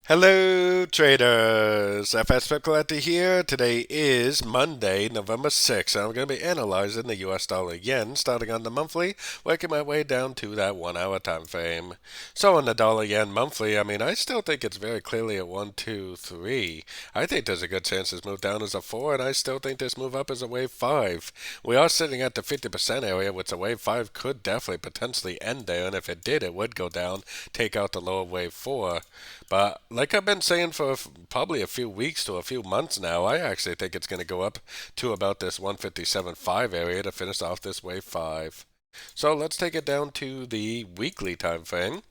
Hello, traders. FX Pip Collector here. Today is Monday, November 6th, and I'm going to be analyzing the US dollar yen, starting on the monthly, working my way down to that 1 hour time frame. So, on the dollar yen monthly, I still think it's very clearly a 1, 2, 3. I think there's a good chance this move down is a 4, and I still think this move up is a wave 5. We are sitting at the 50% area, which a wave 5 could definitely potentially end there, and if it did, it would go down, take out the lower wave 4. But like I've been saying for probably a few weeks to a few months now, I actually think it's going to go up to about this 157.5 area to finish off this wave 5. So let's take it down to the weekly time frame.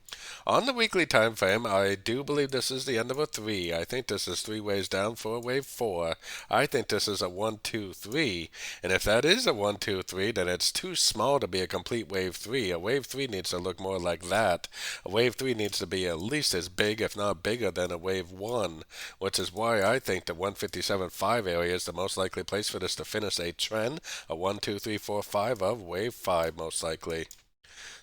On the weekly time frame, I do believe this is the end of a 3. I think this is 3 waves down for a wave 4. I think this is a 1, 2, 3. And if that is a 1, 2, 3, then it's too small to be a complete wave 3. A wave 3 needs to look more like that. A wave 3 needs to be at least as big, if not bigger, than a wave 1, which is why I think the 157.5 area is the most likely place for this to finish a trend, a 1, 2, 3, 4, 5 of wave 5 most likely.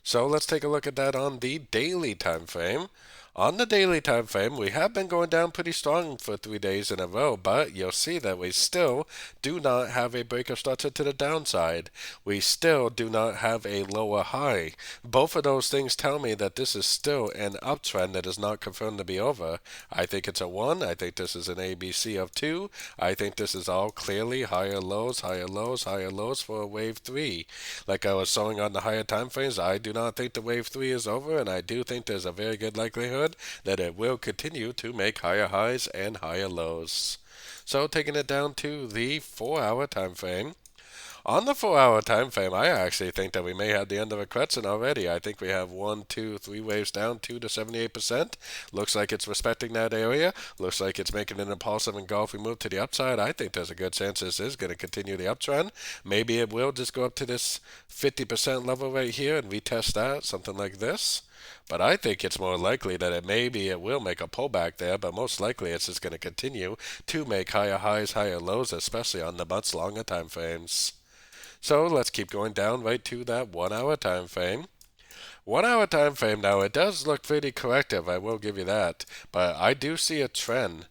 So let's take a look at that on the daily time frame. On the daily time frame, we have been going down pretty strong for 3 days in a row, but you'll see that we still do not have a breaker structure to the downside. We still do not have a lower high. Both of those things tell me that this is still an uptrend that is not confirmed to be over. I think it's a 1. I think this is an ABC of 2. I think this is all clearly higher lows, higher lows, higher lows for a wave 3. Like I was showing on the higher time frames, I do not think the wave 3 is over, and I do think there's a very good likelihood that it will continue to make higher highs and higher lows. So taking it down to the 4 hour time frame. On the 4 hour time frame, I actually think that we may have the end of a crescent already. I think we have 1, 2, 3 waves down, 2 to 78%. Looks like it's respecting that area. Looks like it's making an impulsive engulfing move to the upside. I think there's a good chance this is going to continue the uptrend. Maybe it will just go up to this 50% level right here and retest that, something like this. But I think it's more likely that it will make a pullback there, but most likely it's just going to continue to make higher highs, higher lows, especially on the much longer time frames. So let's keep going down right to that 1 hour time frame. 1 hour time frame now, it does look pretty corrective, I will give you that, but I do see a trend.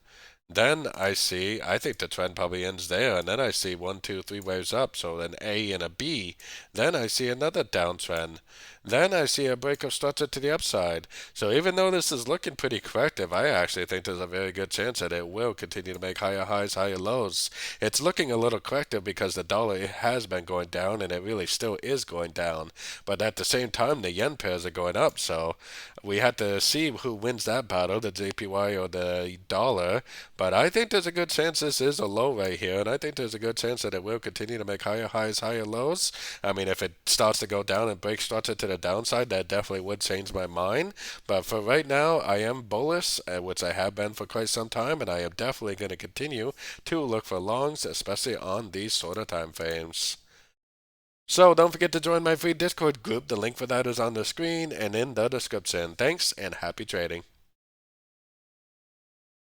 Then I think the trend probably ends there, and then I see 1, 2, 3 waves up, so an A and a B. Then I see another downtrend. Then I see a break of structure to the upside. So even though this is looking pretty corrective, I actually think there's a very good chance that it will continue to make higher highs, higher lows. It's looking a little corrective because the dollar has been going down, and it really still is going down. But at the same time, the yen pairs are going up, so we have to see who wins that battle, the JPY or the dollar. But I think there's a good chance this is a low right here, and I think there's a good chance that it will continue to make higher highs, higher lows. I mean, if it starts to go down and break structure to the downside, that definitely would change my mind. But for right now, I am bullish, which I have been for quite some time, and I am definitely going to continue to look for longs, especially on these sort of time frames. So don't forget to join my free Discord group. The link for that is on the screen and in the description. Thanks and happy trading.